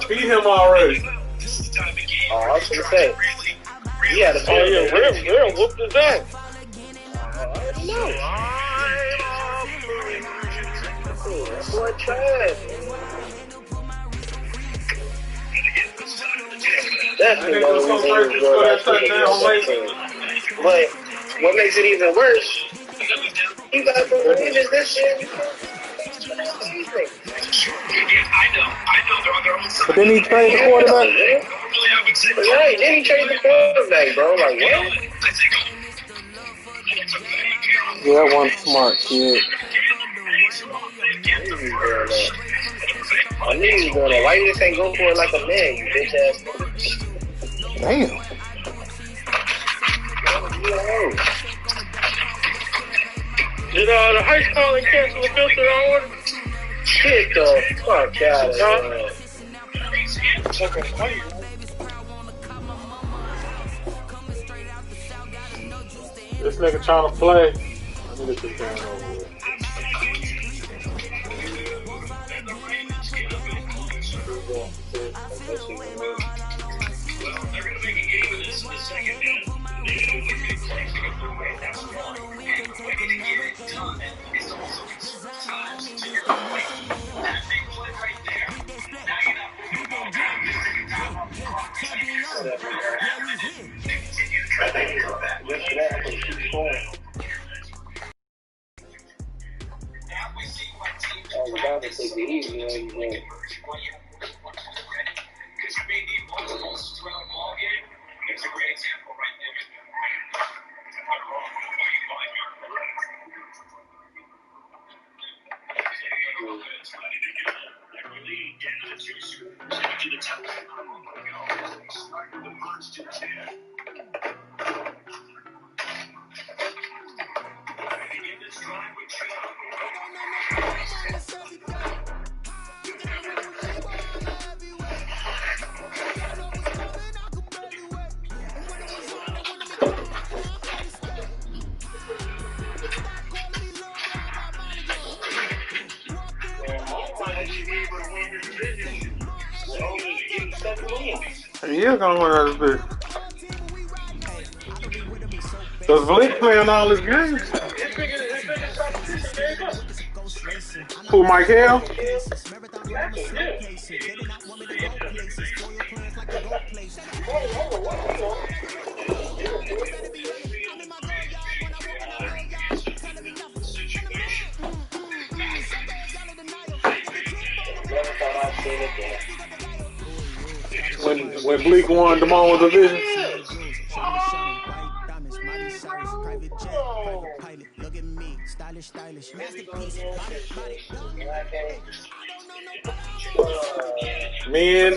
beat him already. Oh, I was gonna say. He had a Real whooped his ass. I don't know. That boy trash. Definitely know But what makes it even worse, you got the Ravens this year. But then he traded the quarterback. Right, then he traded the quarterback, bro. Like, what? Yeah, that one smart kid. I knew he was doing that. Why you just ain't go for it like a man, you bitch ass? Damn. Did the high school and cancel the filter on? Get the fuck out of here. This nigga trying to play. Let me get this game over with. He is gonna win out of this bitch. Does Blake playing all his games? Who, Mike Hale? When Bleak won the Moan division. Me and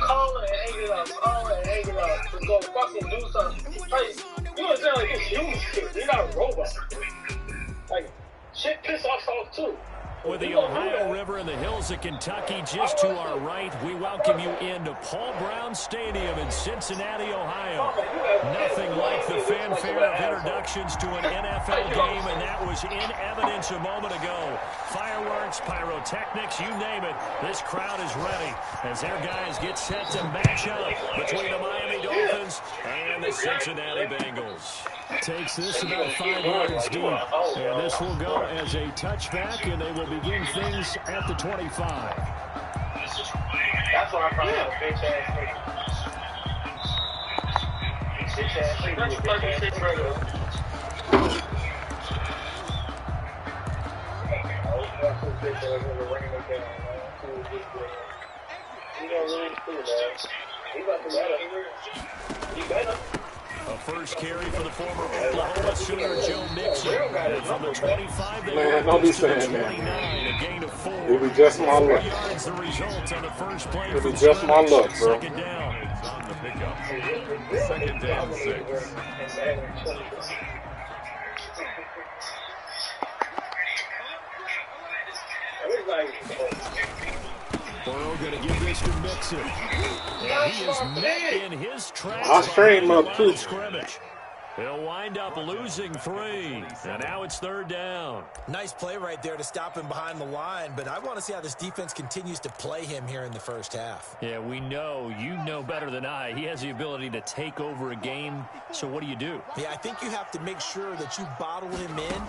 Call it and hang it up. Just go fucking do something. Like, you understand, like, it's human shit. You're not a robot. Like, shit piss us off too. With the Ohio River and the hills of Kentucky just to our right, we welcome you into Paul Brown Stadium in Cincinnati, Ohio. Nothing like the fanfare of introductions to an NFL game, and that was in evidence a moment ago. Fireworks, pyrotechnics, you name it. This crowd is ready as their guys get set to match up between the Miami Dolphins and the Cincinnati Bengals. Takes this about 5 yards deep, and this will go as a touchback, and they will begin things at the 25. That's why I'm probably a bitch ass nigga. Bitch ass nigga. A first carry for the former Oklahoma Sooner Joe Mixon. And from the 25, man, don't be saying that. A gain of 4. It'll be just my luck. Yards, the result on the first play. It'll be just my luck, bro. Second down. It's on the pickup. Second down, 6. Burrow going to give this to Mixon. And he is met in his tracks. I'll straighten him up, too. Scrimmage. He'll wind up losing 3. And now it's 3rd down. Nice play right there to stop him behind the line, but I want to see how this defense continues to play him here in the first half. Yeah, we know. You know better than I. He has the ability to take over a game. So what do you do? Yeah, I think you have to make sure that you bottle him in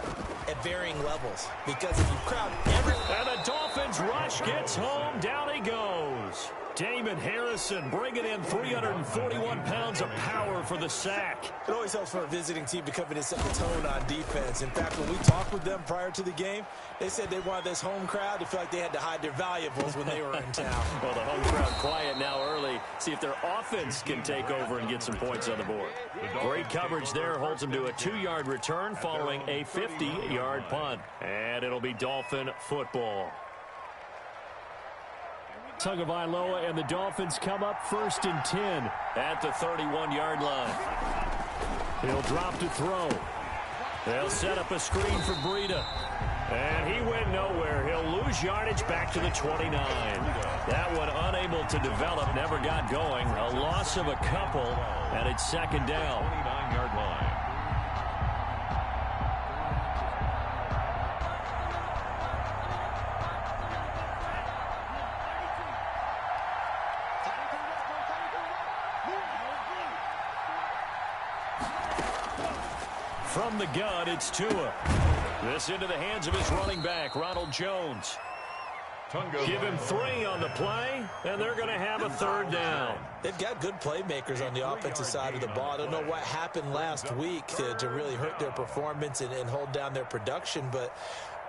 at varying levels, because if you crowd everyone... And the Dolphins rush gets home. Down he goes. Damon Harrison bringing in 341 pounds of power for the sack. It always helps for a visiting team to come in and set the tone on defense. In fact, when we talked with them prior to the game, they said they wanted this home crowd to feel like they had to hide their valuables when they were in town. Well, the home crowd quiet now early. See if their offense can take over and get some points on the board. Great coverage there. Holds them to a 2-yard return following a 50-yard punt. And it'll be Dolphin football. Tagovailoa and the Dolphins come up 1st and 10 at the 31-yard line. He'll drop to throw. They'll set up a screen for Breida. And he went nowhere. He'll lose yardage back to the 29. That one unable to develop, never got going. A loss of a couple, and it's 2nd down. 29-yard line. From the gun, it's Tua. This into the hands of his running back, Ronald Jones. Give him 3 on the play, and they're going to have a 3rd down. They've got good playmakers on the offensive side of the ball. I don't know what happened last week to really hurt their performance and hold down their production, but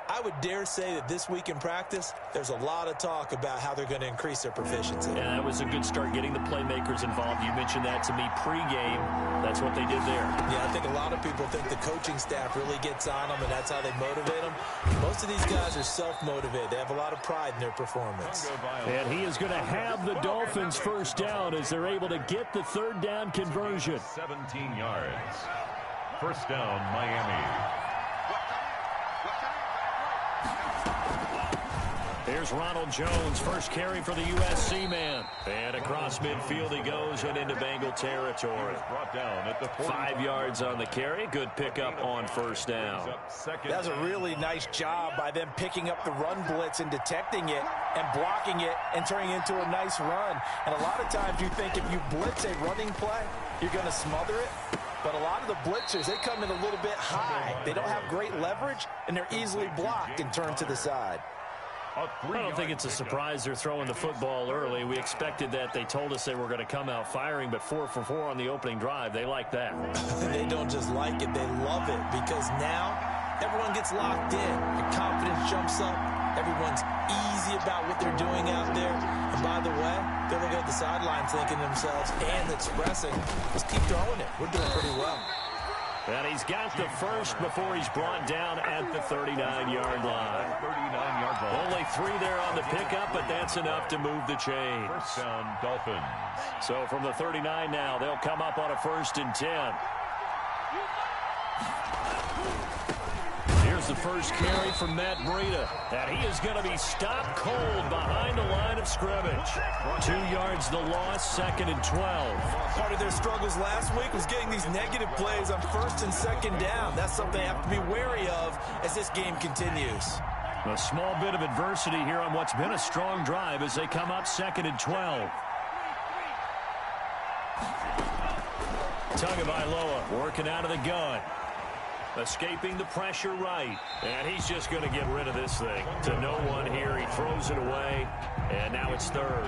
I would dare say that this week in practice, there's a lot of talk about how they're going to increase their proficiency. Yeah, that was a good start, getting the playmakers involved. You mentioned that to me pregame. That's what they did there. Yeah, I think a lot of people think the coaching staff really gets on them, and that's how they motivate them. Most of these guys are self-motivated. They have a lot of pride in their performance. And he is going to have the Dolphins 1st down as they're able to get the 3rd down conversion. 17 yards. 1st down, Miami. Here's Ronald Jones, first carry for the USC man. And across midfield he goes and into Bengal territory. Brought down at the 5 yards on the carry. Good pickup on 1st down. That's a really nice job by them picking up the run blitz and detecting it and blocking it and turning it into a nice run. And a lot of times you think if you blitz a running play, you're going to smother it. But a lot of the blitzers, they come in a little bit high. They don't have great leverage, and they're easily blocked and turned to the side. I don't think it's a surprise they're throwing the football early. We expected that. They told us they were going to come out firing, but 4 for 4 on the opening drive. They like that. They don't just like it, they love it, because now everyone gets locked in. Their confidence jumps up. Everyone's easy about what they're doing out there. And by the way, they're looking at the sidelines thinking to themselves and expressing, just keep throwing it. We're doing pretty well. And he's got the first before he's brought down at the 39-yard line. 39-yard line. Only 3 there on the pickup, but that's enough to move the chains. 1st down, Dolphins. So from the 39 now, they'll come up on a 1st and 10. Here's the first carry from Matt Breida. And he is going to be stopped cold behind the line of scrimmage. 2 yards the loss, 2nd and 12. Part of their struggles last week was getting these negative plays on 1st and 2nd down. That's something they have to be wary of as this game continues. A small bit of adversity here on what's been a strong drive as they come up 2nd and 12. Tagovailoa working out of the gun. Escaping the pressure right. And he's just going to get rid of this thing. To no one here. He throws it away. And now it's 3rd.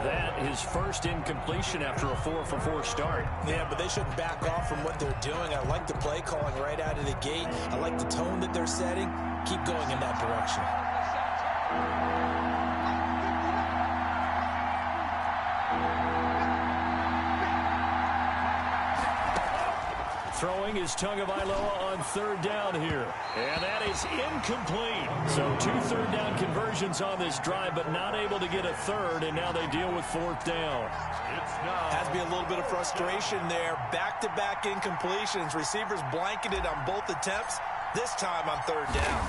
That his first incompletion after a 4 for 4 start. Yeah, but they shouldn't back off from what they're doing. I like the play calling right out of the gate. I like the tone that they're setting. Keep going in that direction. Throwing is Tagovailoa on 3rd down here. And that is incomplete. So 2 3rd down conversions on this drive, but not able to get a 3rd, and now they deal with 4th down. Has to be a little bit of frustration there. Back-to-back incompletions. Receivers blanketed on both attempts. This time on 3rd down.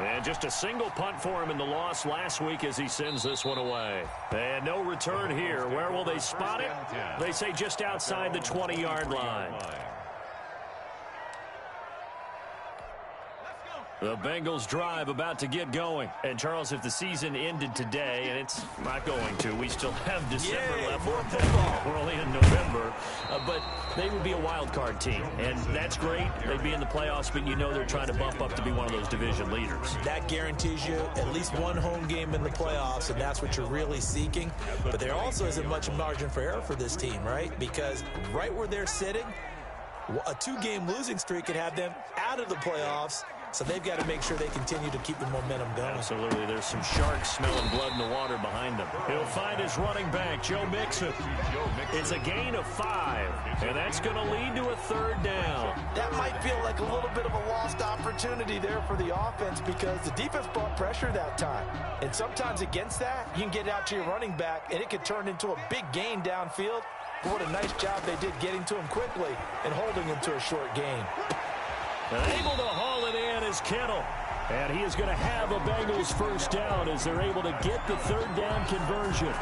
And just a single punt for him in the loss last week as he sends this one away. And no return here. Where will they spot it? They say just outside the 20-yard line. The Bengals drive about to get going. And, Charles, if the season ended today, and it's not going to, we still have December left. We're only in November. But they would be a wild card team. And that's great. They'd be in the playoffs, but you know they're trying to bump up to be one of those division leaders. That guarantees you at least one home game in the playoffs, and that's what you're really seeking. But there also isn't much margin for error for this team, right? Because right where they're sitting, a 2-game losing streak could have them out of the playoffs. So they've got to make sure they continue to keep the momentum going. Absolutely. There's some sharks smelling blood in the water behind them. He'll find his running back, Joe Mixon. It's a gain of 5, and that's going to lead to a 3rd down. That might feel like a little bit of a lost opportunity there for the offense because the defense brought pressure that time. And sometimes against that, you can get out to your running back, and it could turn into a big gain downfield. But what a nice job they did getting to him quickly and holding him to a short gain. Able to haul it in is Kittle. And he is going to have a Bengals 1st down as they're able to get the 3rd down conversion.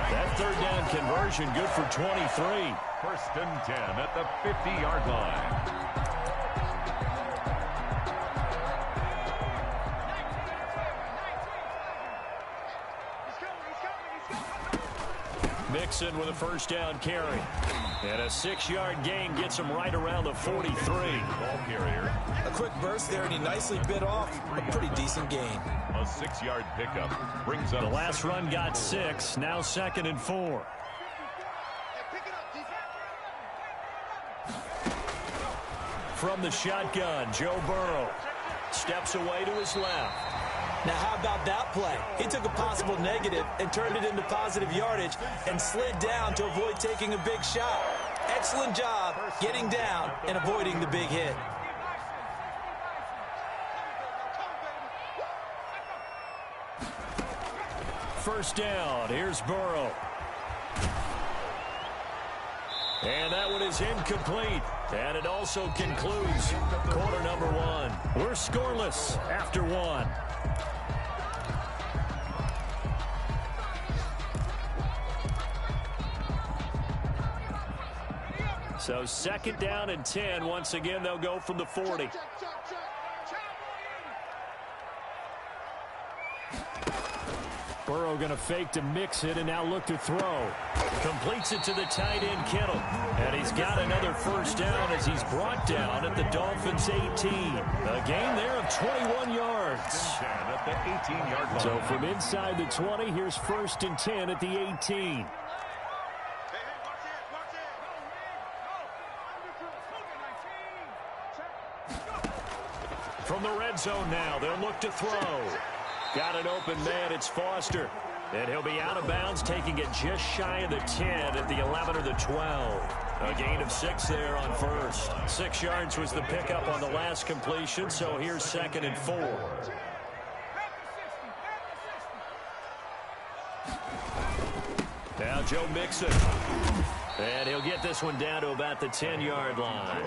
That 3rd down conversion good for 23. 1st and 10 at the 50-yard line. Mixon with a 1st down carry. And a 6-yard gain gets him right around the 43. Ball carrier. A quick burst there, and he nicely bit off a pretty decent gain. A 6-yard pickup brings up. The last run got 6. Now 2nd and 4. From the shotgun, Joe Burrow steps away to his left. Now, how about that play? He took a possible negative and turned it into positive yardage and slid down to avoid taking a big shot. Excellent job getting down and avoiding the big hit. First down. Here's Burrow. And that one is incomplete. And it also concludes quarter number 1. We're scoreless after 1. So 2nd down and 10. Once again, they'll go from the 40. Burrow going to fake to mix it and now look to throw. Completes it to the tight end, Kittle. And he's got another 1st down as he's brought down at the Dolphins' 18. A gain there of 21 yards. At the 18-yard line. So from inside the 20, here's 1st and 10 at the 18. From the red zone now, they'll look to throw. Got an open man, it's Foster. And he'll be out of bounds, taking it just shy of the 10 at the 11 or the 12. A gain of 6 there on 1st. 6 yards was the pickup on the last completion, so here's 2nd and 4. Now Joe Mixon. And he'll get this one down to about the 10-yard line.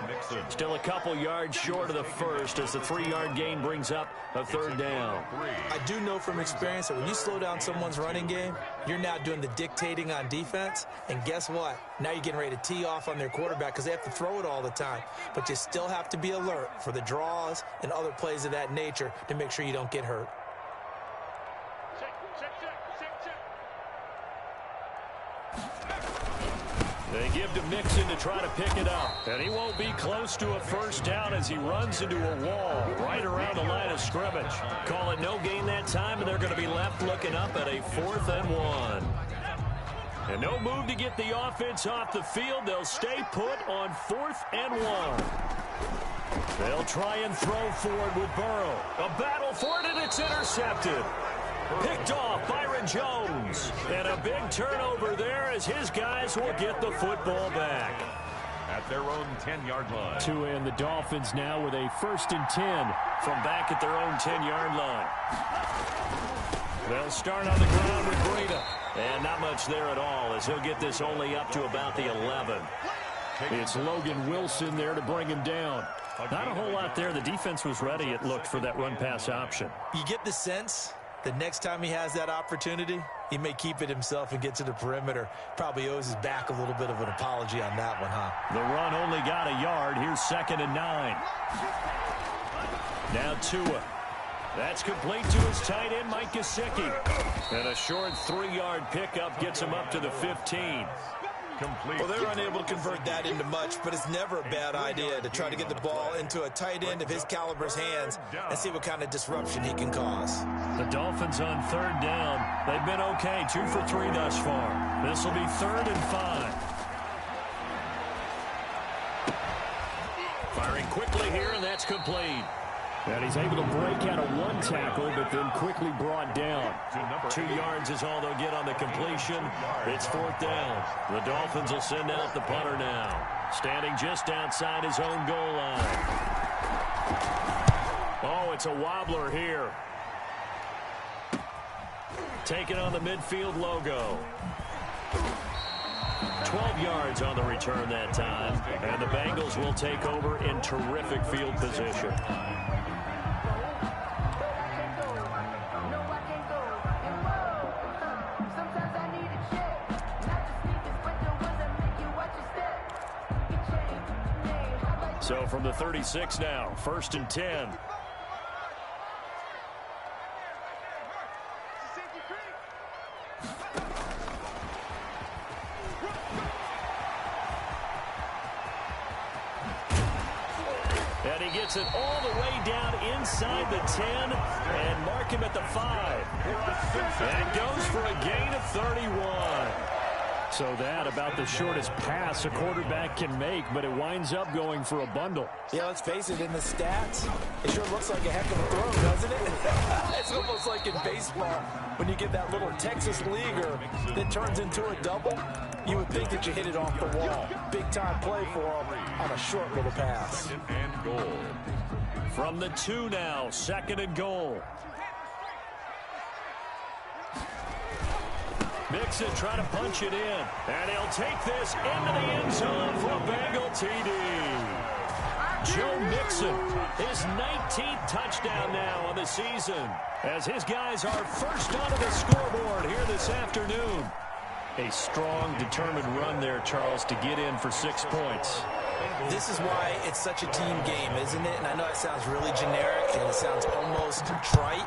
Still a couple yards short of the 1st as the 3-yard gain brings up a 3rd down. I do know from experience that when you slow down someone's running game, you're now doing the dictating on defense. And guess what? Now you're getting ready to tee off on their quarterback because they have to throw it all the time. But you still have to be alert for the draws and other plays of that nature to make sure you don't get hurt. They give to Mixon to try to pick it up. And he won't be close to a 1st down as he runs into a wall right around the line of scrimmage. Call it no gain that time, and they're going to be left looking up at a 4th and 1. And no move to get the offense off the field. They'll stay put on 4th and 1. They'll try and throw forward with Burrow. A battle for it, and it's intercepted. Picked off Byron Jones. And a big turnover there as his guys will get the football back. At their own 10-yard line. To end the Dolphins now with a 1st and 10 from back at their own 10-yard line. They'll start on the ground with Breida. And not much there at all as he'll get this only up to about the 11. It's Logan Wilson there to bring him down. Not a whole lot there. The defense was ready, it looked, for that run-pass option. You get the sense that next time he has that opportunity, he may keep it himself and get to the perimeter. Probably owes his back a little bit of an apology on that one, huh? The run only got a yard. Here's 2nd and 9. Now Tua. That's complete to his tight end, Mike Gesicki. And a short 3-yard pickup gets him up to the 15. Complete. Well, they're unable to convert that into much, but it's never a bad idea to try to get the ball into a tight end of his caliber's hands and see what kind of disruption he can cause. The Dolphins on 3rd down. They've been okay, 2 for 3 thus far. This will be 3rd and 5. Firing quickly here, and that's complete. And he's able to break out of 1 tackle, but then quickly brought down. 2 yards is all they'll get on the completion. It's 4th down. The Dolphins will send out the punter now. Standing just outside his own goal line. Oh, it's a wobbler here. Taking on the midfield logo. 12 yards on the return that time. And the Bengals will take over in terrific field position. So from the 36 now, 1st and 10. And he gets it all the way down inside the 10 and mark him at the 5. And goes for a gain of 31. So that about the shortest pass a quarterback can make, but it winds up going for a bundle. Yeah, let's face it, in the stats, it sure looks like a heck of a throw, doesn't it? It's almost like in baseball, when you get that little Texas leaguer that turns into a double, you would think that you hit it off the wall. Big-time play for him on a short little pass. And goal. From the 2 now, 2nd and goal. Mixon trying to punch it in. And he'll take this into the end zone for a Bengal TD. Joe Mixon, his 19th touchdown now on the season, as his guys are first onto the scoreboard here this afternoon. A strong, determined run there, Charles, to get in for 6 points. This is why it's such a team game, isn't it? And I know it sounds really generic and it sounds almost trite,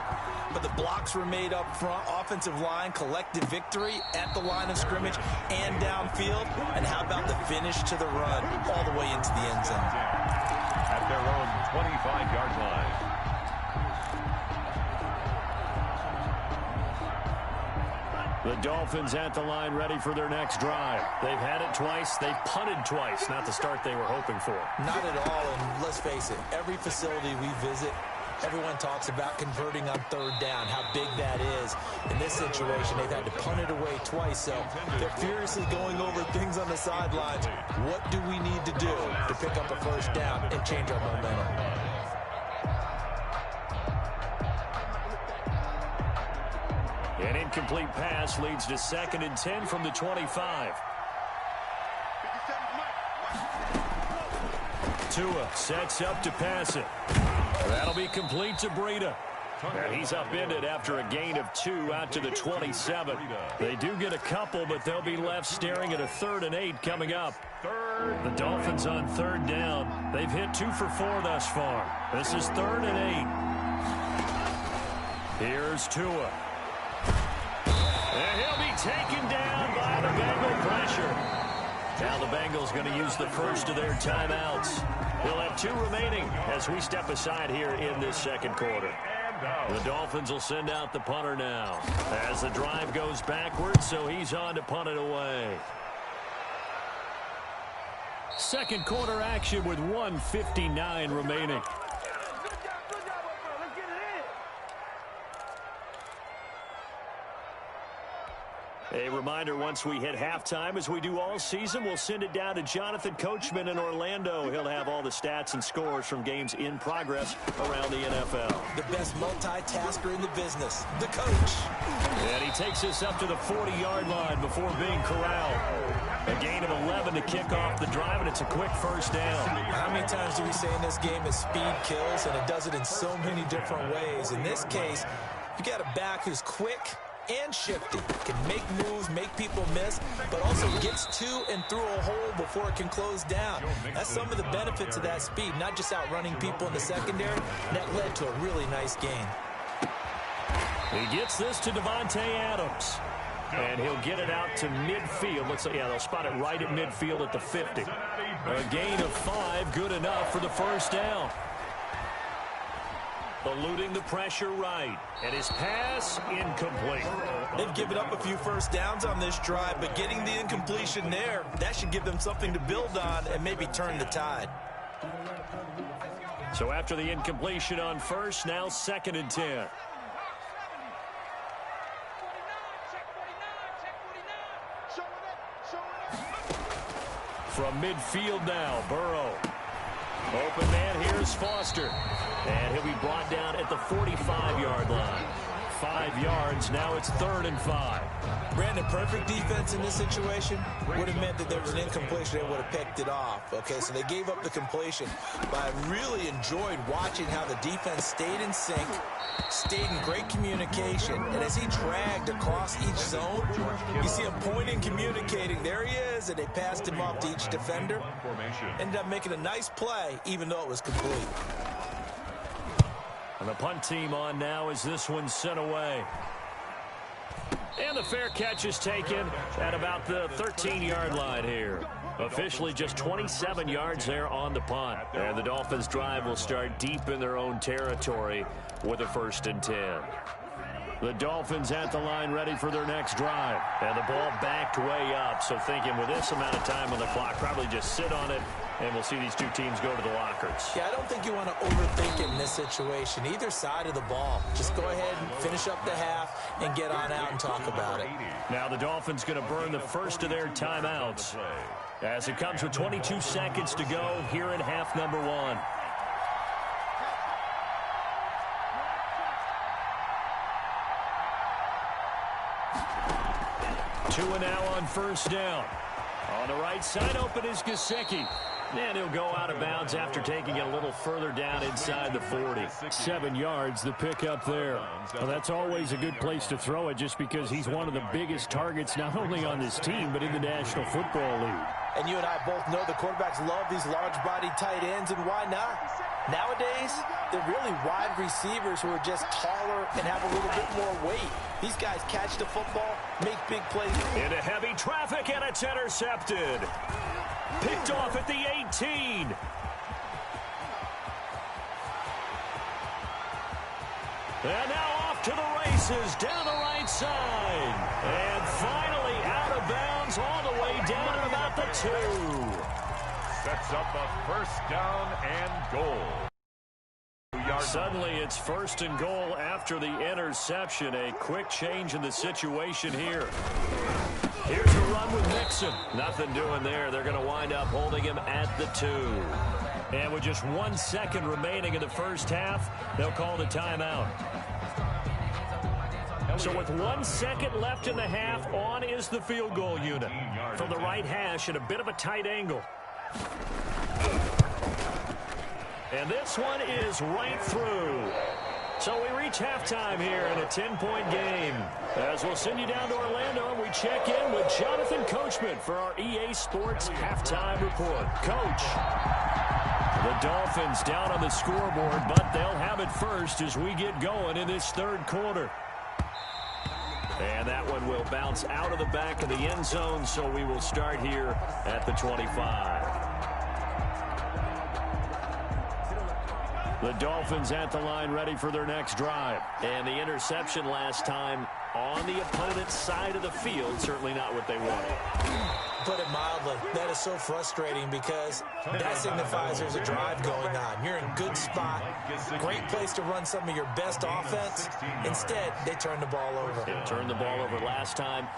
but the blocks were made up front, offensive line, collective victory at the line of scrimmage and downfield. And how about the finish to the run all the way into the end zone? At their own 25-yard line. The Dolphins at the line ready for their next drive. They've had it twice. They've punted twice. Not the start they were hoping for. Not at all, and let's face it, every facility we visit, everyone talks about converting on 3rd down, how big that is. In this situation, they've had to punt it away twice, so they're furiously going over things on the sidelines. What do we need to do to pick up a 1st down and change our momentum? An incomplete pass leads to 2nd and 10 from the 25. Tua sets up to pass it. That'll be complete to Breida. And he's upended after a gain of 2 out to the 27. They do get a couple, but they'll be left staring at a 3rd and 8 coming up. The Dolphins on 3rd down. They've hit 2 for 4 thus far. This is 3rd and 8. Here's Tua. And he'll be taken down by the Bengal pressure. Now the Bengals going to use the first of their timeouts. We'll have 2 remaining as we step aside here in this 2nd quarter. The Dolphins will send out the punter now as the drive goes backwards, so he's on to punt it away. 2nd quarter action with 1:59 remaining. A reminder, once we hit halftime, as we do all season, we'll send it down to Jonathan Coachman in Orlando. He'll have all the stats and scores from games in progress around the NFL. The best multitasker in the business, the coach. And he takes us up to the 40-yard line before being corralled. A gain of 11 to kick off the drive, and it's a quick first down. How many times do we say in this game is speed kills, and it does it in so many different ways? In this case, you got a back who's quick and shifty, can make moves, make people miss, but also gets to and through a hole before it can close down. That's some of the benefits of that speed, not just outrunning people in the secondary. That led to a really nice gain. He gets this to Davante Adams. And he'll get it out to midfield. Let's say, yeah, they'll spot it right at midfield at the 50. A gain of 5, good enough for the first down. Eluding the pressure right. And his pass incomplete. They've given up a few first downs on this drive, but getting the incompletion there, that should give them something to build on and maybe turn the tide. So after the incompletion on first, now 2nd and 10. From midfield now, Burrow. Open man, here's Foster. And he'll be brought down at the 45-yard line. 5 yards, now it's 3rd and 5. Brandon, perfect defense in this situation would have meant that there was an incompletion. They would have picked it off. Okay, so they gave up the completion. But I really enjoyed watching how the defense stayed in sync, stayed in great communication, and as he dragged across each zone, you see him pointing, communicating. There he is, and they passed him off to each defender. Ended up making a nice play, even though it was complete. And the punt team on now as this one's sent away. And the fair catch is taken at about the 13-yard line here. Officially just 27 yards there on the punt. And the Dolphins' drive will start deep in their own territory with a 1st and 10. The Dolphins at the line ready for their next drive. And the ball backed way up. So thinking with this amount of time on the clock, probably just sit on it, and we'll see these two teams go to the lockers. Yeah, I don't think you want to overthink it in this situation. Either side of the ball. Just go ahead and finish up the half and get on out and talk about it. Now the Dolphins going to burn the first of their timeouts as it comes with 22 seconds to go here in half number 1. Two and now on first down. On the right side, open is Gesicki. And he'll go out of bounds after taking it a little further down inside the 40. 7 yards, the pickup there. Well, that's always a good place to throw it just because he's one of the biggest targets not only on this team but in the National Football League. And you and I both know the quarterbacks love these large-bodied tight ends, and why not? Nowadays, they're really wide receivers who are just taller and have a little bit more weight. These guys catch the football, make big plays. Into heavy traffic, and it's intercepted. Picked off at the 18. And now off to the races down the right side. And finally out of bounds all the way down at about the 2. Sets up a 1st down and goal. Suddenly it's 1st and goal after the interception. A quick change in the situation here. Here's the run with Mixon. Nothing doing there. They're going to wind up holding him at the 2. And with just 1 second remaining in the first half, they'll call the timeout. So with 1 second left in the half, on is the field goal unit. From the right hash at a bit of a tight angle. And this one is right through. So we reach halftime here in a 10-point game. As we'll send you down to Orlando, and we check in with Jonathan Coachman for our EA Sports Halftime Report. Coach, the Dolphins down on the scoreboard, but they'll have it first as we get going in this 3rd quarter. And that one will bounce out of the back of the end zone, so we will start here at the 25. The Dolphins at the line ready for their next drive. And the interception last time on the opponent's side of the field, certainly not what they wanted. Put it mildly, that is so frustrating because that signifies there's a drive going on. You're in good spot, great place to run some of your best offense. Instead, they turn the ball over. They turned the ball over last time.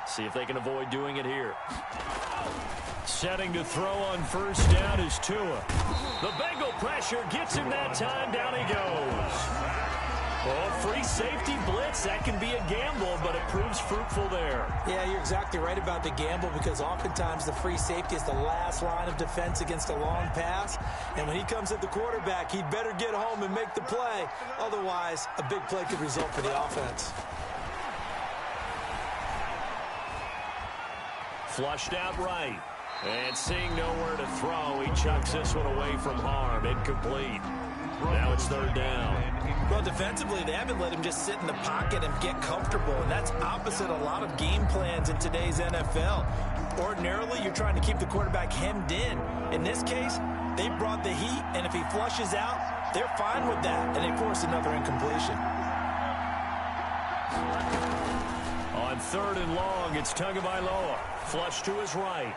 See if they can avoid doing it here. Setting to throw on first down is Tua. The Bengal pressure gets him that time. Down he goes. Oh, free safety blitz. That can be a gamble, but it proves fruitful there. Yeah, you're exactly right about the gamble because oftentimes the free safety is the last line of defense against a long pass. And when he comes at the quarterback, he'd better get home and make the play. Otherwise, a big play could result for the offense. Flushed out right. And seeing nowhere to throw, he chucks this one away from harm. Incomplete. Now it's third down. Well, defensively, they haven't let him just sit in the pocket and get comfortable, and that's opposite a lot of game plans in today's NFL. Ordinarily, you're trying to keep the quarterback hemmed in. In this case, they brought the heat, and if he flushes out, they're fine with that, and they force another incompletion. On third and long, it's Tagovailoa. Flush to his right.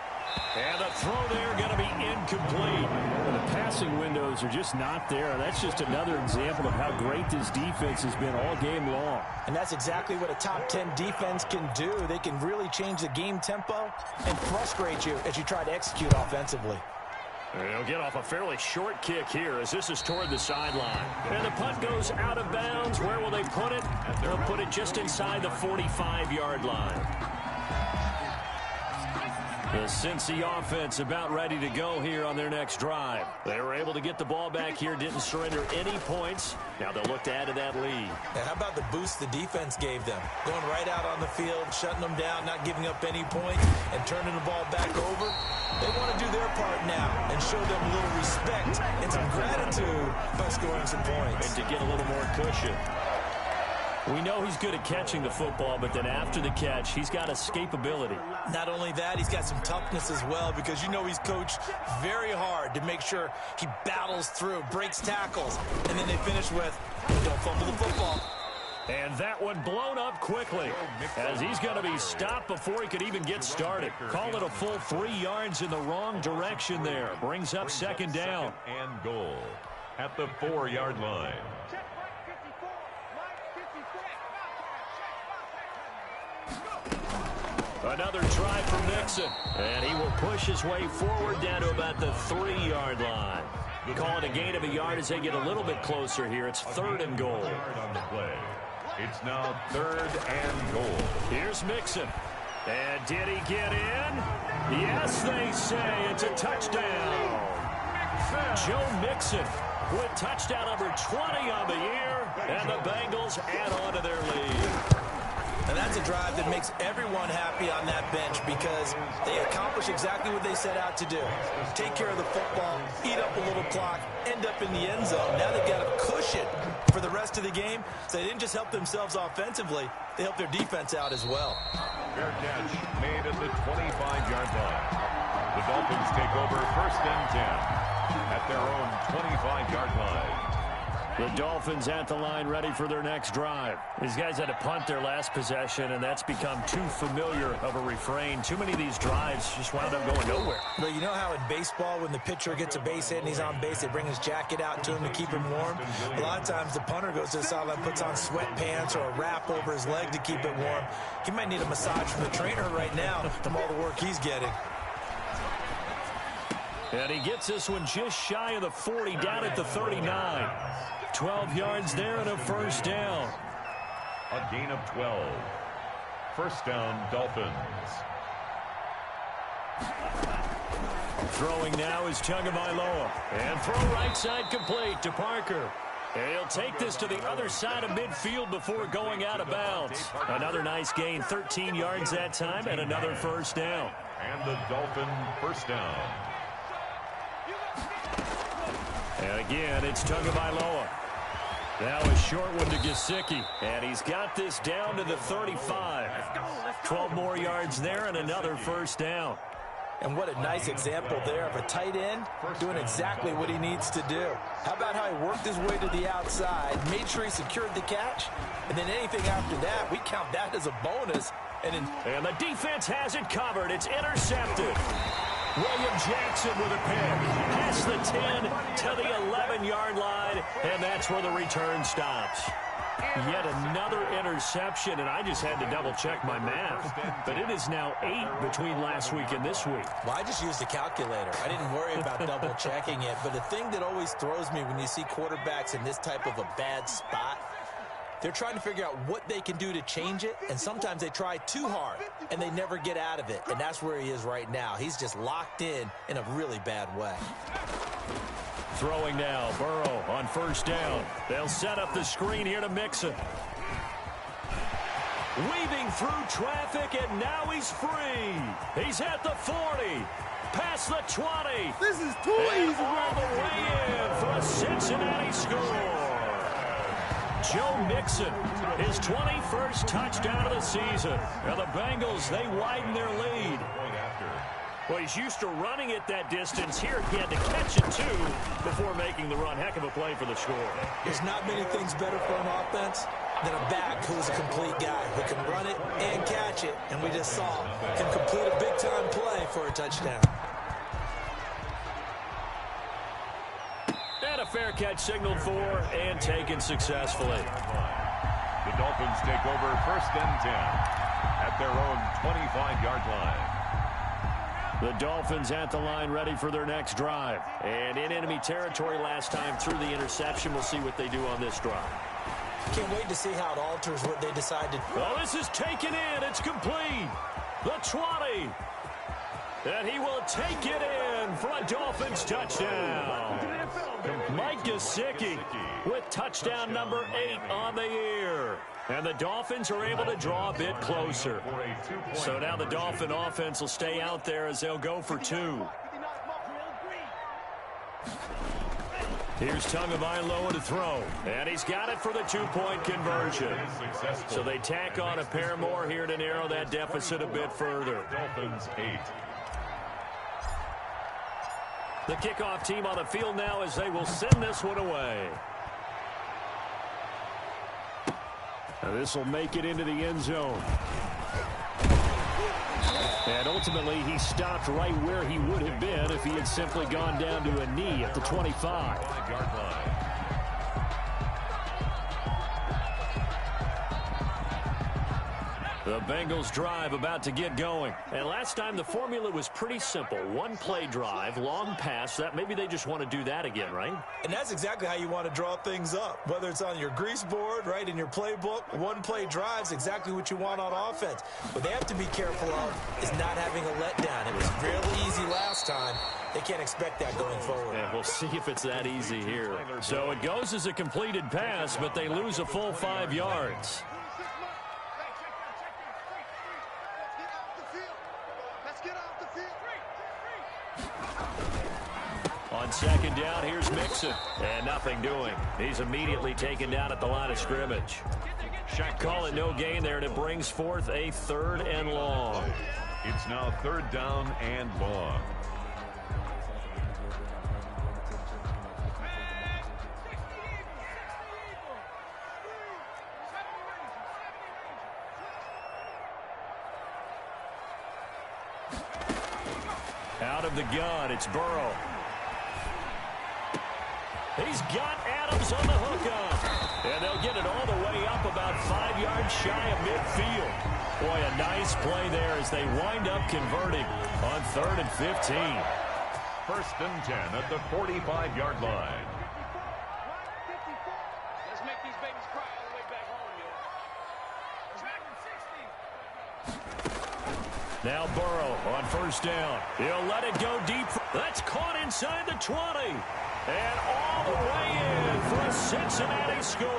And the throw there going to be incomplete. Well, the passing windows are just not there. That's just another example of how great this defense has been all game long. And that's exactly what a top 10 defense can do. They can really change the game tempo and frustrate you as you try to execute offensively. They'll get off a fairly short kick here as this is toward the sideline. And the punt goes out of bounds. Where will they put it? They'll put it just inside the 45-yard line. The Cincy offense about ready to go here on their next drive. They were able to get the ball back here, didn't surrender any points. Now they'll look to add to that lead. And how about the boost the defense gave them? Going right out on the field, shutting them down, not giving up any points, and turning the ball back over. They want to do their part now and show them a little respect and some gratitude by scoring some points. And to get a little more cushion. We know he's good at catching the football, but then after the catch, he's got escapability. Not only that, he's got some toughness as well because you know he's coached very hard to make sure he battles through, breaks tackles, and then they finish with, don't fumble the football. And that one blown up quickly as he's going to be stopped before he could even get started. Call it a full 3 yards in the wrong direction there. Brings up second down. And goal at the 4-yard line. Another try from Nixon. And he will push his way forward down to about the 3-yard line. Call it a gain of a yard as they get a little bit closer here. It's third and goal. On the play. It's now third and goal. Here's Mixon. And did he get in? Yes, they say it's a touchdown. Joe Mixon with touchdown number 20 on the year. And the Bengals add on to their lead. And that's a drive that makes everyone happy on that bench because they accomplish exactly what they set out to do. Take care of the football, eat up a little clock, end up in the end zone. Now they've got a cushion for the rest of the game. So they didn't just help themselves offensively, they helped their defense out as well. Fair catch made at the 25-yard line. The Dolphins take over first and 10 at their own 25-yard line. The Dolphins at the line ready for their next drive. These guys had to punt their last possession, and that's become too familiar of a refrain. Too many of these drives just wound up going nowhere. Well, you know how in baseball when the pitcher gets a base hit and he's on base, they bring his jacket out to him to keep him warm? A lot of times the punter goes to the sideline, puts on sweatpants or a wrap over his leg to keep it warm. He might need a massage from the trainer right now from all the work he's getting. And he gets this one just shy of the 40, down at the 39. 12 yards there and a first down. A gain of 12. First down, Dolphins. Throwing now is Tagovailoa. And throw right side complete to Parker. And he'll take this to the other side of midfield before going out of bounds. Another nice gain, 13 yards that time, and another first down. And the Dolphin first down. And again, it's Tagovailoa. Now a short one to Gesicki. And he's got this down to the 35. 12 more yards there and another first down. And what a nice example there of a tight end doing exactly what he needs to do. How about how he worked his way to the outside, made sure he secured the catch, and then anything after that, we count that as a bonus. And the defense has it covered. It's intercepted. William Jackson with a pick. Past the 10 to the 11-yard line, and that's where the return stops. Yet another interception, and I just had to double-check my math. But it is now 8 between last week and this week. Well, I just used a calculator. I didn't worry about double-checking it. But the thing that always throws me when you see quarterbacks in this type of a bad spot They're trying to figure out what they can do to change it, and sometimes they try too hard, and they never get out of it, and that's where he is right now. He's just locked in a really bad way. Throwing now, Burrow on first down. They'll set up the screen here to Mixon. Weaving through traffic, and now he's free. He's at the 40, past the 20. This is too easy. All the way in for a Cincinnati score. Joe Mixon, his 21st touchdown of the season. Now the Bengals, they widen their lead. Well, he's used to running it that distance. Here he had to catch it, too, before making the run. Heck of a play for the score. There's not many things better for an offense than a back who's a complete guy who can run it and catch it. And we just saw him complete a big-time play for a touchdown. And a fair catch signaled for and taken successfully. The Dolphins take over first and 10 at their own 25-yard line. The Dolphins at the line ready for their next drive. And in enemy territory last time through the interception. We'll see what they do on this drive. Can't wait to see how it alters what they decide to do. Well, this is taken in. It's complete. The 20. And he will take it in for a Dolphins touchdown. Mike Gesicki with touchdown number 8 on the year. And the Dolphins are able to draw a bit closer. So now the Dolphin offense will stay out there as they'll go for 2. Here's Tagovailoa to throw. And he's got it for the 2-point conversion. So they tack on a pair more here to narrow that deficit a bit further. Dolphins 8. The kickoff team on the field now as they will send this one away. Now this will make it into the end zone. And ultimately, he stopped right where he would have been if he had simply gone down to a knee at the 25. 5-yard line. The Bengals drive about to get going. And last time the formula was pretty simple. One play drive, long pass. That maybe they just want to do that again, right? And that's exactly how you want to draw things up. Whether it's on your grease board, right, in your playbook, one play drive's exactly what you want on offense. What they have to be careful of is not having a letdown. It was really easy last time. They can't expect that going forward. Yeah, we'll see if it's that easy here. So it goes as a completed pass, but they lose a full 5 yards. On second down, here's Mixon. And nothing doing. He's immediately taken down at the line of scrimmage. Call it no gain there, and it brings forth a 3rd and long. It's now 3rd down and long. Out of the gun, it's Burrow. He's got Adams on the hookup. And they'll get it all the way up about 5 yards shy of midfield. Boy, a nice play there as they wind up converting on 3rd and 15. 1st and 10 at the 45-yard line. Let's make these babies cry all the way back home, yo. Now Burrow on first down. He'll let it go deep. That's caught inside the 20. And all the way in for a Cincinnati score.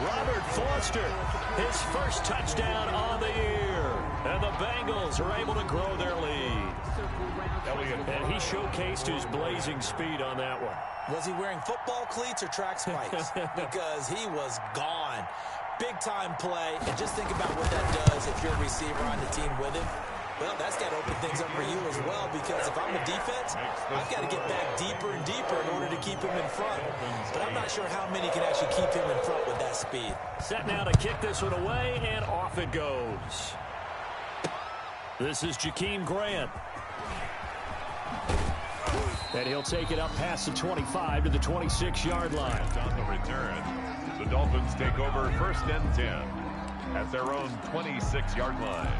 Robert Foster, his first touchdown on the year. And the Bengals are able to grow their lead. And he showcased his blazing speed on that one. Was he wearing football cleats or track spikes? Because he was gone. Big-time play. And just think about what that does if you're a receiver on the team with him. Well, that's got to open things up for you as well, because if I'm a defense, I've got to get back deeper and deeper in order to keep him in front. But I'm not sure how many can actually keep him in front with that speed. Set now to kick this one away, and off it goes. This is Jakeem Grant. And he'll take it up past the 25 to the 26-yard line. On the return, the Dolphins take over 1st and 10 at their own 26-yard line.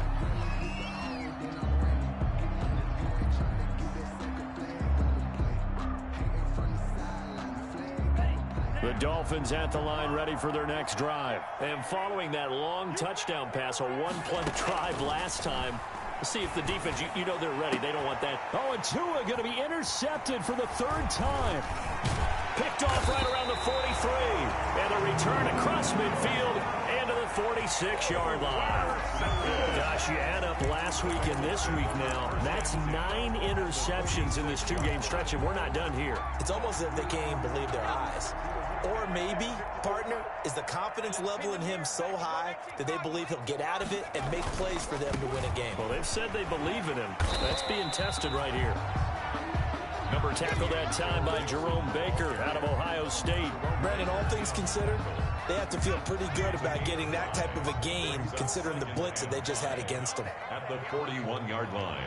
The Dolphins at the line ready for their next drive. And following that long touchdown pass, a one-play drive last time, see if the defense, you know they're ready. They don't want that. Oh, and Tua going to be intercepted for the third time. Picked off right around the 43. And a return across midfield and to the 46-yard line. Gosh, you add up last week and this week now. That's 9 interceptions in this 2-game stretch, and we're not done here. It's almost as if they can't even believe their eyes. Or maybe, partner, is the confidence level in him so high that they believe he'll get out of it and make plays for them to win a game. Well, they've said they believe in him. That's being tested right here. Number tackled that time by Jerome Baker out of Ohio State. Brandon, all things considered, they have to feel pretty good about getting that type of a game considering the blitz that they just had against them. At the 41-yard line.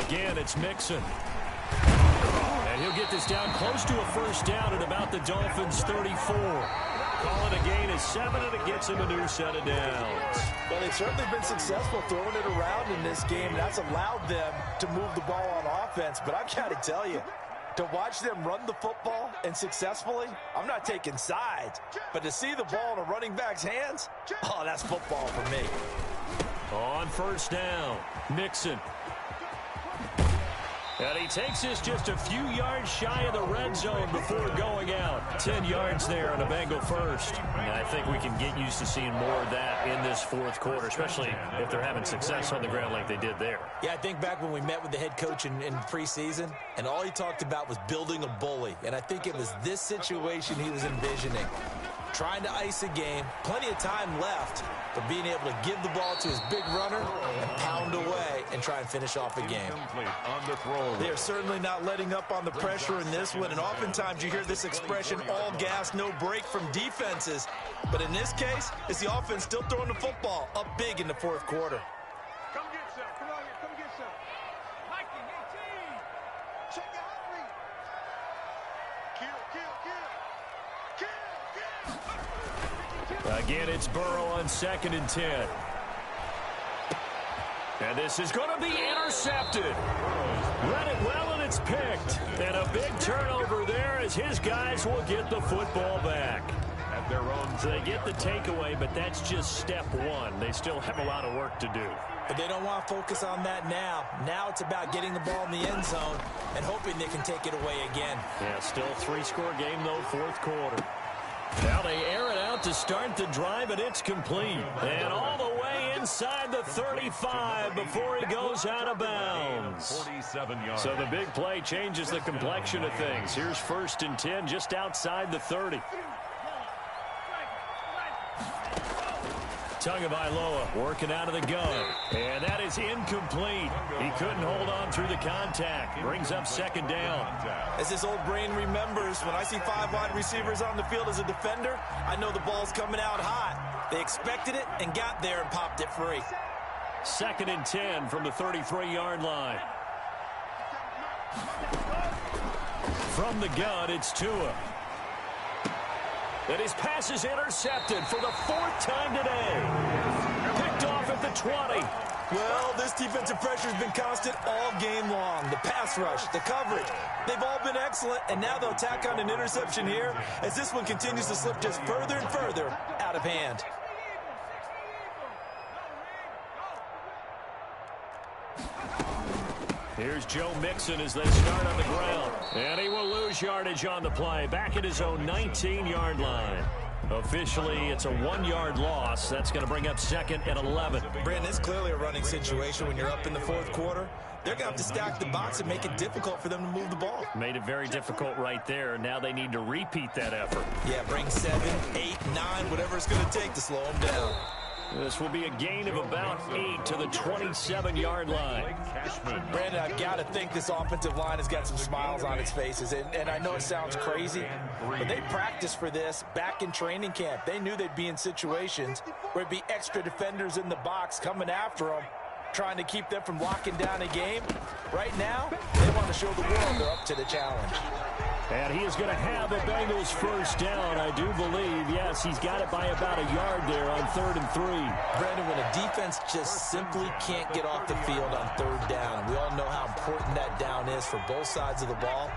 Again, it's Mixon. And he'll get this down close to a first down at about the Dolphins' 34. Call it a gain of 7, and it gets him a new set of downs. Well, they've certainly been successful throwing it around in this game. That's allowed them to move the ball on offense. But I've got to tell you, to watch them run the football and successfully, I'm not taking sides. But to see the ball in a running back's hands, oh, that's football for me. On first down, Mixon. And he takes this just a few yards shy of the red zone before going out. 10 yards there on a Bengal first. And I think we can get used to seeing more of that in this fourth quarter, especially if they're having success on the ground like they did there. Yeah, I think back when we met with the head coach in preseason, and all he talked about was building a bully. And I think it was this situation he was envisioning. Trying to ice a game, plenty of time left, but being able to give the ball to his big runner and pound away and try and finish off a game. On the throw. They are certainly not letting up on the pressure in this one, and oftentimes you hear this expression, all gas, no break from defenses. But in this case, it's the offense still throwing the football up big in the fourth quarter. Come get some. Come on here. Come get some. Mikey, 18. Check out read. Kill. Again, it's Burrow on 2nd and 10. And this is going to be intercepted. Read it well, and it's picked. And a big turnover there as his guys will get the football back. At their own. So they get the takeaway, but that's just step one. They still have a lot of work to do. But they don't want to focus on that now. Now it's about getting the ball in the end zone and hoping they can take it away again. Yeah, still 3-score game, though, fourth quarter. Now they air it out to start the drive, and it's complete. And all the way inside the 35 before he goes out of bounds. 47 yards. So the big play changes the complexion of things. Here's 1st and 10 just outside the 30. Tagovailoa working out of the gun. And that is incomplete. He couldn't hold on through the contact. Brings up 2nd down. As this old brain remembers, when I see 5 wide receivers on the field as a defender, I know the ball's coming out hot. They expected it and got there and popped it free. 2nd and 10 from the 33-yard line. From the gun, it's Tua. And his pass is intercepted for the 4th time today. Picked off at the 20. Well, this defensive pressure has been constant all game long. The pass rush, the coverage, they've all been excellent, and now they'll tack on an interception here as this one continues to slip just further and further out of hand. Here's Joe Mixon as they start on the ground. And he will lose yardage on the play. Back at his own 19-yard line. Officially, it's a 1-yard loss. That's going to bring up 2nd and 11. Brandon, it's clearly a running situation when you're up in the fourth quarter. They're going to have to stack the box and make it difficult for them to move the ball. Made it very difficult right there. Now they need to repeat that effort. Yeah, bring 7, 8, 9, whatever it's going to take to slow them down. This will be a gain of about 8 to the 27-yard line. Brandon, I've got to think this offensive line has got some smiles on its faces. And I know it sounds crazy, but they practiced for this back in training camp. They knew they'd be in situations where it'd be extra defenders in the box coming after them, trying to keep them from locking down a game. Right now, they want to show the world they're up to the challenge. And he is going to have a Bengals first down, I do believe. Yes, he's got it by about a yard there on 3rd and 3. Brandon, when a defense just simply can't get off the field on 3rd down, we all know how important that down is for both sides of the ball.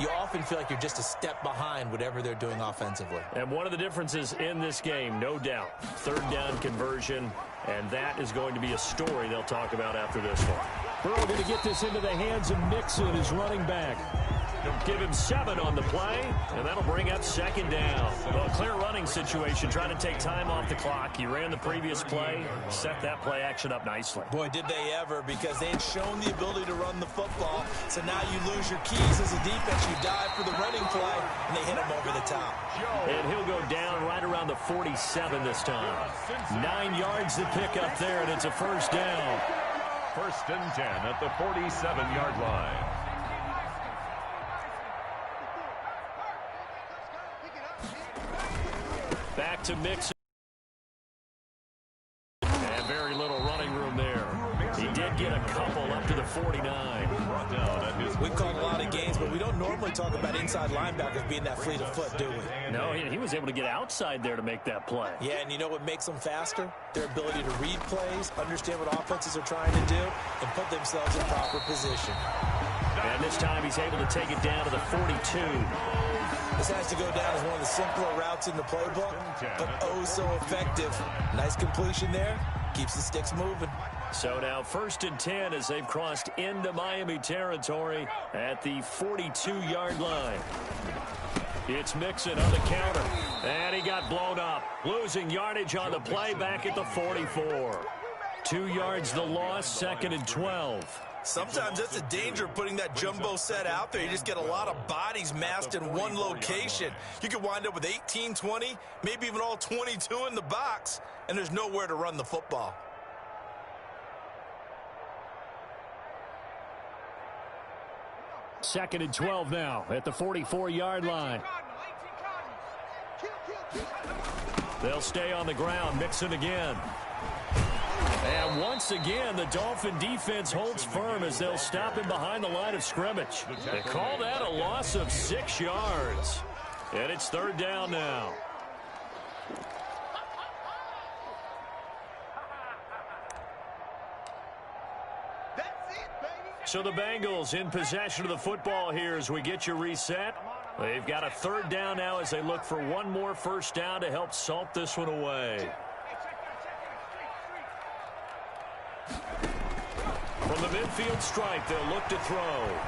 You often feel like you're just a step behind whatever they're doing offensively. And one of the differences in this game, no doubt, 3rd down conversion, and that is going to be a story they'll talk about after this one. Burrow going to get this into the hands of Mixon, his running back. They'll give him 7 on the play, and that'll bring up 2nd down. Well, a clear running situation, trying to take time off the clock. He ran the previous play, set that play action up nicely. Boy, did they ever, because they had shown the ability to run the football. So now you lose your keys as a defense. You dive for the running play, and they hit him over the top. And he'll go down right around the 47 this time. 9 yards to pick up there, and it's a first down. 1st and 10 at the 47-yard line. Back to Mixon. And very little running room there. He did get a couple up to the 49. We've called a lot of games, but we don't normally talk about inside linebackers being that fleet of foot, do we? No, he was able to get outside there to make that play. Yeah, and you know what makes them faster? Their ability to read plays, understand what offenses are trying to do, and put themselves in proper position. And this time he's able to take it down to the 42. This has to go down as one of the simpler routes in the playbook, but oh so effective. Nice completion there. Keeps the sticks moving. So now 1st and 10 as they've crossed into Miami territory at the 42-yard line. It's Mixon on the counter. And he got blown up. Losing yardage on the play back at the 44. 2 yards the loss, 2nd and 12. Sometimes that's a danger of putting that jumbo set out there. You just get a lot of bodies massed in one location. You could wind up with 18, 20, maybe even all 22 in the box, and there's nowhere to run the football. Second and 12 now at the 44-yard line. They'll stay on the ground. Mixon again. And once again, the Dolphin defense holds firm as they'll stop him behind the line of scrimmage. They call that a loss of 6 yards. And it's 3rd down now. So the Bengals in possession of the football here as we get you reset. They've got a 3rd down now as they look for one more first down to help salt this one away. From the midfield stripe, they'll look to throw.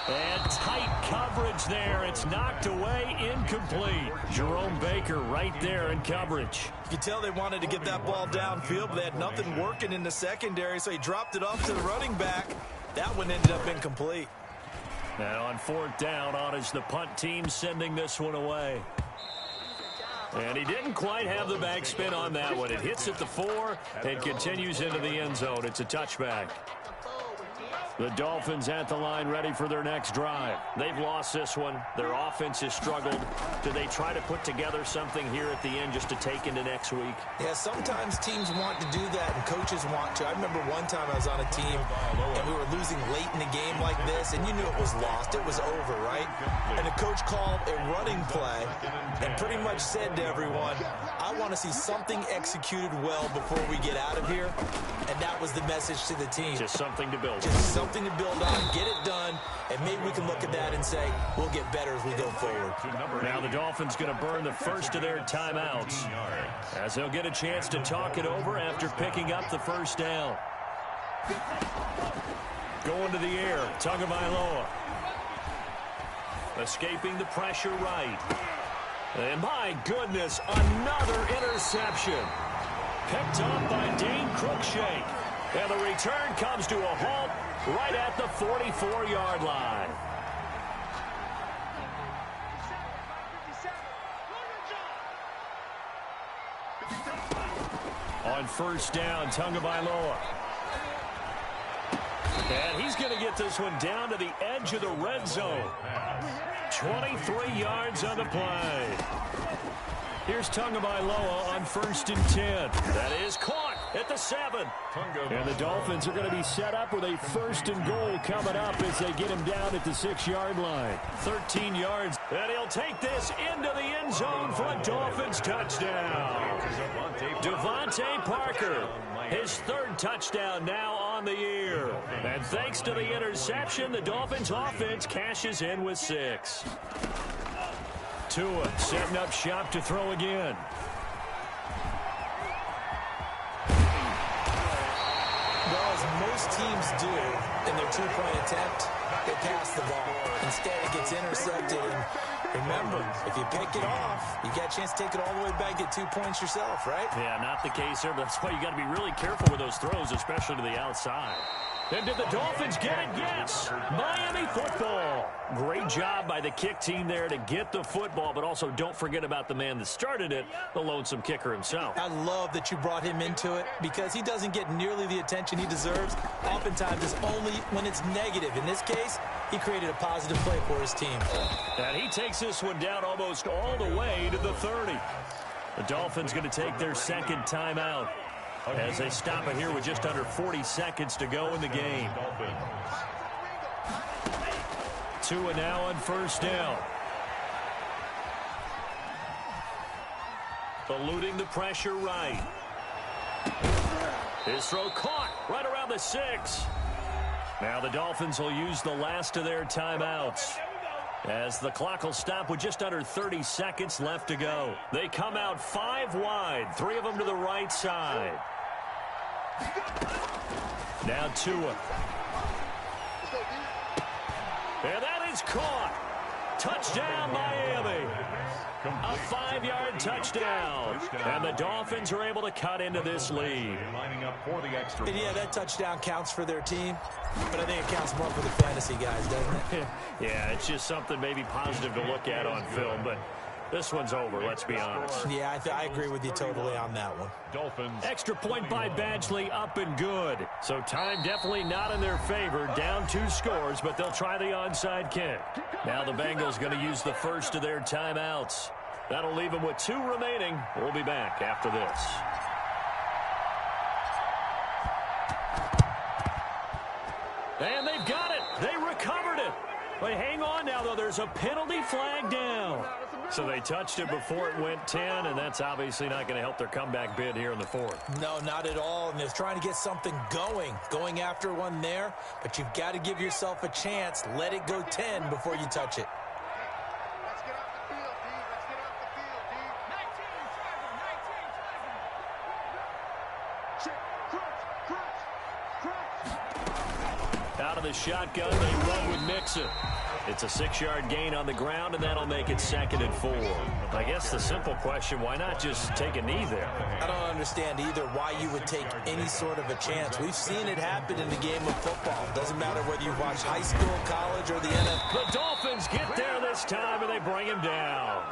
And tight coverage there. It's knocked away, incomplete. Jerome Baker right there in coverage. You can tell they wanted to get that ball downfield, but they had nothing working in the secondary, so he dropped it off to the running back. That one ended up incomplete. And on 4th down, on is the punt team sending this one away. And he didn't quite have the backspin on that one. It hits at the 4 and continues into the end zone. It's a touchback. The Dolphins at the line ready for their next drive. They've lost this one. Their offense has struggled. Do they try to put together something here at the end just to take into next week? Yeah, sometimes teams want to do that and coaches want to. I remember one time I was on a team and we were losing late in the game like this, and you knew it was lost. It was over, right? And the coach called a running play and pretty much said to everyone, I want to see something executed well before we get out of here. And that was the message to the team. Just something to build. Just something to build on, get it done, and maybe we can look at that and say, we'll get better as we go forward. Now the Dolphins going to burn the first of their timeouts as they'll get a chance to talk it over after picking up the first down. Going to the air, Tagovailoa. Escaping the pressure right. And my goodness, another interception. Picked up by Dane Cruikshank. And the return comes to a halt right at the 44-yard line. On 1st down, Tagovailoa. And he's going to get this one down to the edge of the red zone. 23 yards on the play. Here's Tagovailoa on 1st and 10. That is caught. at the 7. And the Dolphins are going to be set up with a 1st and goal coming up as they get him down at the 6-yard line. 13 yards. And he'll take this into the end zone for a Dolphins touchdown. Devontae Parker, his 3rd touchdown now on the year. And thanks to the interception, the Dolphins offense cashes in with 6. Tua setting up shop to throw again. Well, as most teams do in their 2-point attempt, they pass the ball. Instead, it gets intercepted. And remember, if you pick it off, you got a chance to take it all the way back, get 2 points yourself, right? Yeah, not the case there, but that's why you got to be really careful with those throws, especially to the outside. And did the Dolphins get it? Yes. Miami football. Great job by the kick team there to get the football, but also don't forget about the man that started it, the lonesome kicker himself. I love that you brought him into it because he doesn't get nearly the attention he deserves. Oftentimes, it's only when it's negative. In this case, he created a positive play for his team. And he takes this one down almost all the way to the 30. The Dolphins going to take their 2nd timeout as they stop it here with just under 40 seconds to go in the game. Tua now on 1st down. Eluding the pressure right. His throw caught right around the 6. Now the Dolphins will use the last of their timeouts as the clock will stop with just under 30 seconds left to go. They come out 5 wide, 3 of them to the right side. Now Tua. And that is caught. Touchdown, Miami. A 5-yard touchdown. And the Dolphins are able to cut into this lead. And yeah, that touchdown counts for their team, but I think it counts more for the fantasy guys, doesn't it? Yeah, it's just something maybe positive to look at on film, but this one's over, let's be honest. Yeah, I agree with you totally on that one. Dolphins. Extra point by Badgley, up and good. So time definitely not in their favor. Down 2 scores, but they'll try the onside kick. Now the Bengals going to use the first of their timeouts. That'll leave them with 2 remaining. We'll be back after this. And they've got it. They recovered it. But hang on now, though. There's a penalty flag down. So they touched it before it went 10, and that's obviously not going to help their comeback bid here in the 4th. No, not at all. And they're trying to get something going after one there. But you've got to give yourself a chance. Let it go 10 before you touch it. Let's get off the field, D. Let's get off the field, D. 19, 19, 19. Out of the shotgun, they run with Mixon. It's a 6-yard gain on the ground, and that'll make it 2nd and 4. I guess the simple question, why not just take a knee there? I don't understand either why you would take any sort of a chance. We've seen it happen in the game of football. Doesn't matter whether you watch high school, college, or the NFL. The Dolphins get there this time, and they bring him down.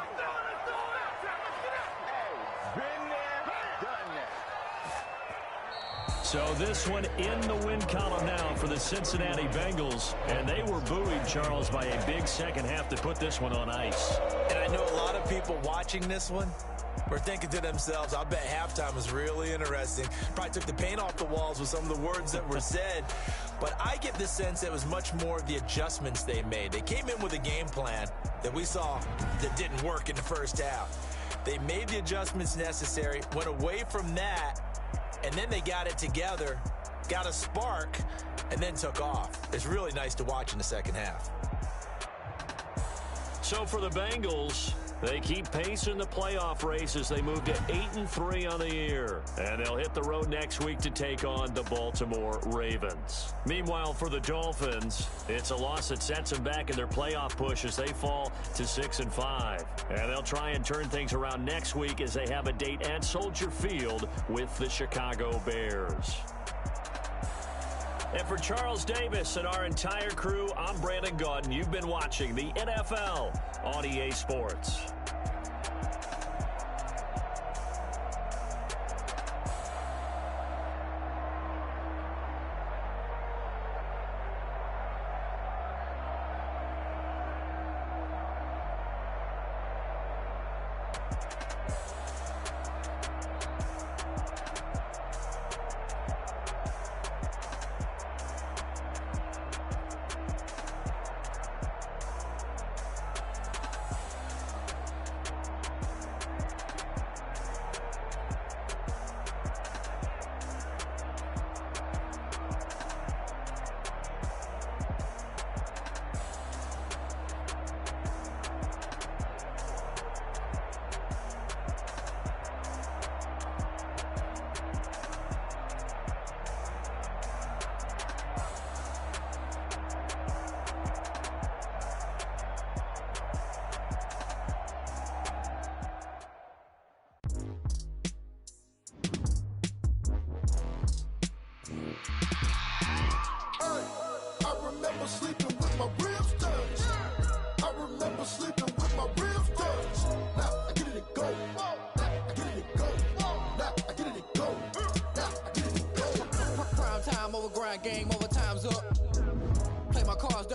So this one in the win column now for the Cincinnati Bengals. And they were buoyed, Charles, by a big second half to put this one on ice. And I know a lot of people watching this one were thinking to themselves, I bet halftime was really interesting. Probably took the paint off the walls with some of the words that were said. But I get the sense it was much more of the adjustments they made. They came in with a game plan that we saw that didn't work in the first half. They made the adjustments necessary, went away from that, and then they got it together, got a spark, and then took off. It's really nice to watch in the second half. So for the Bengals, they keep pace in the playoff race as they move to 8-3 on the year. And they'll hit the road next week to take on the Baltimore Ravens. Meanwhile, for the Dolphins, it's a loss that sets them back in their playoff push as they fall to 6-5. And they'll try and turn things around next week as they have a date at Soldier Field with the Chicago Bears. And for Charles Davis and our entire crew, I'm Brandon Gaudin. You've been watching the NFL on EA Sports.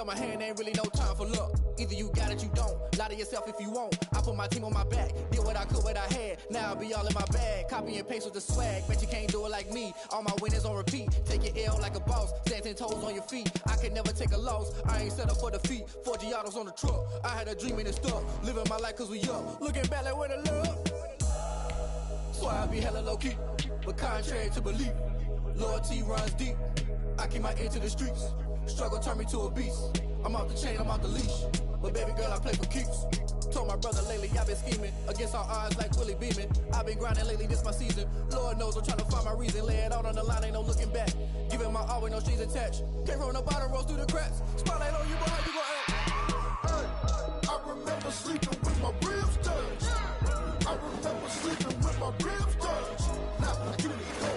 tell my hand ain't really no time for luck. Either you got it, you don't. Lie to yourself if you won't. I put my team on my back. Did what I could, what I had. Now I be all in my bag. Copy and paste with the swag. Bet you can't do it like me. All my winners on repeat. Take your L like a boss. Stand 10 toes on your feet. I can never take a loss. I ain't set up for defeat. 4 Giottos on the truck. I had a dream and it stuck. Living my life cause we up. Looking back like where the love. So I be hella low key. But contrary to belief, loyalty runs deep. I keep my ear to the streets. Struggle turn me to a beast. I'm off the chain, I'm off the leash. But baby girl, I play for keeps. Told my brother lately, I've been scheming. Against all odds like Willie Beeman. I've been grinding lately, this my season. Lord knows I'm trying to find my reason. Lay it out on the line, ain't no looking back. Giving my all with no strings attached. Came from the bottom, rose through the cracks. Spotlight on you, boy, how you gon' act? Hey, I remember sleeping with my ribs touched. I remember sleeping with my ribs touched. Now I get it go.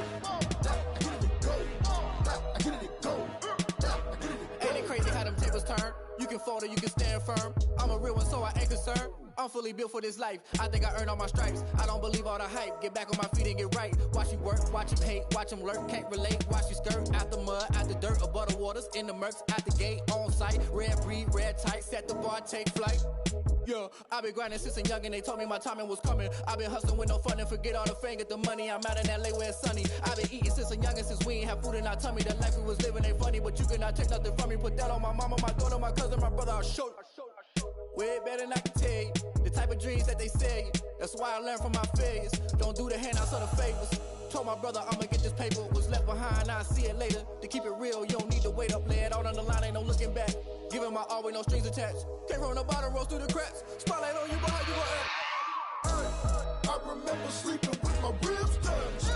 Now I get it go. Now I get it go. Now I get it go. Ain't it crazy how them tables turn? You can fold or you can stand firm. I'm a real one, so I ain't concerned. I'm fully built for this life. I think I earned all my stripes. I don't believe all the hype. Get back on my feet and get right. Watch you work, watch him hate, watch him lurk. Can't relate, watch you skirt. Out the mud, out the dirt, above the waters, in the murks, out the gate, on site. Red breed, red tight, set the bar, take flight. Yeah, I've been grinding since a young and they told me my timing was coming. I've been hustling with no fun and forget all the fame, get the money. I'm out in LA where it's sunny. I've been eating since a young and since we ain't have food in our tummy. The life we was living ain't funny, but you cannot take nothing from me. Put that on my mama, my daughter, my cousin, my brother, I'll show you. Way better than I can tell you. The type of dreams that they sell you. That's why I learned from my failures. Don't do the handouts or the favors. Told my brother I'ma get this paper. Was left behind, I'll see it later. To keep it real, you don't need to wait up. Lay it out on the line, ain't no looking back. Giving my all with no strings attached. Came from the bottom, rose through the cracks. Spotlight on you, boy, how you gon' act? Hey, I remember sleeping with my ribs touched.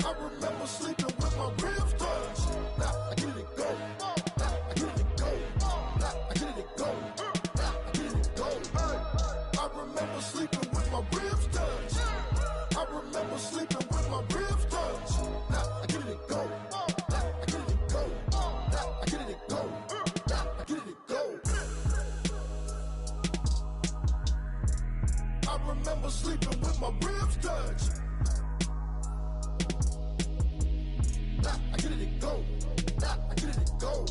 I remember sleeping with my ribs touched. Now I get it go. Now I get it go. Now I get it go. Now I get it go. Hey, I remember sleeping with my ribs touched. I remember sleeping with my ribs touched. Now I get it go. Now I get it go. Now I get it go. Now I get it go. I remember sleeping with my ribs touched. Now I get it go. Now I get it go.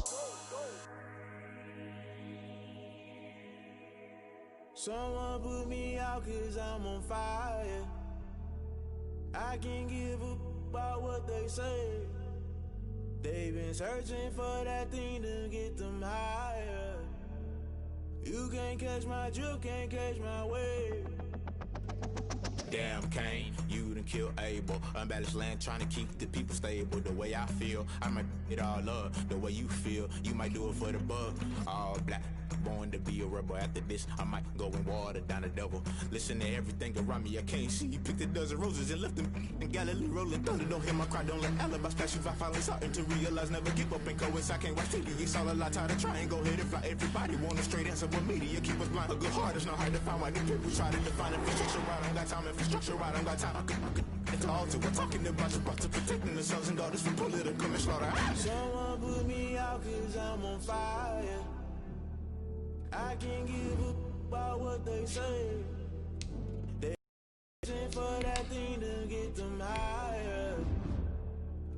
Someone put me out cause I'm on fire. I can't give a about what they say. They've been searching for that thing to get them higher. You can't catch my drift, can't catch my wave. Damn Kane, you done killed Abel. Unbalanced land trying to keep the people stable. The way I feel, I might it all up. The way you feel, you might do it for the bug. All black, born to be a rebel. After this, I might go and water down the devil. Listen to everything around me, I can't see. Picked a dozen roses and left them in Galilee rolling thunder. Don't hear my cry, don't let alibis pass you. I finally starting to realize, never give up and coincide. I can't watch TV, it's all a lot. Tired of trying, go ahead and fly. Everybody want a straight answer, but media keep us blind. A good heart is not hard to find. Why the people try to define infrastructure right? I don't got time, infrastructure right, I don't got time. I could it's all to we're talking about protecting the sons and daughters from political and slaughter. Someone put me out cause I'm on fire. I can't give a about what they say. They searching for that thing to get them higher.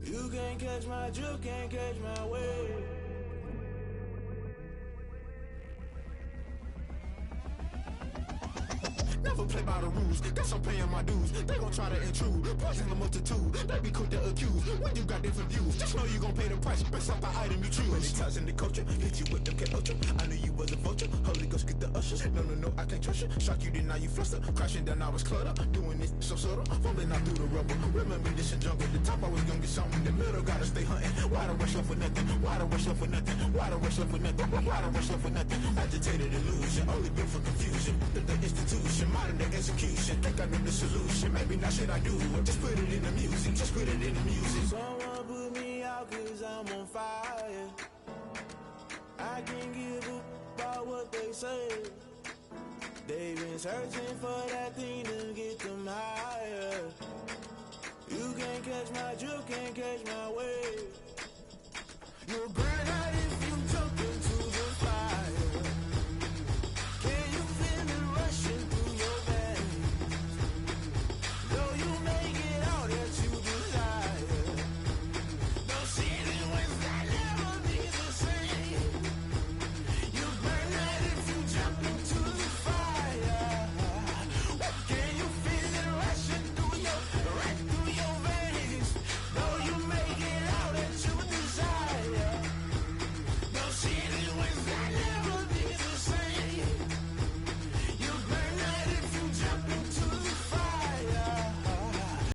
You can't catch my drift, can't catch my wave. Never play by the rules, guess I'm paying my dues. They gon' try to intrude, poison the multitude. They be quick to accuse, when you got different views. Just know you gon' pay the price, based off the item you choose. When it ties in the culture, hit you with them get ultra. I knew you was a vulture, Holy Ghost get the ushers. No, I can't trust you. Shock you, then now you fluster. Crashing down, I was cluttered. Doing this so subtle, fumbling out through the rubble. Remember this in jungle, the top I was gonna get something. The middle gotta stay hunting. Why the rush left for nothing? Why the rush left for nothing? Why the rush left for nothing? Why the rush left for nothing? Agitated illusion, only built for confusion. The institution, modern day execution. Think I know the solution. Maybe not shit I do. Just put it in the music. Just put it in the music. Someone put me out cause I'm on fire. I can't give a about what they say. They've been searching for that thing to get them higher. You can't catch my drift, can't catch my wave. You're great.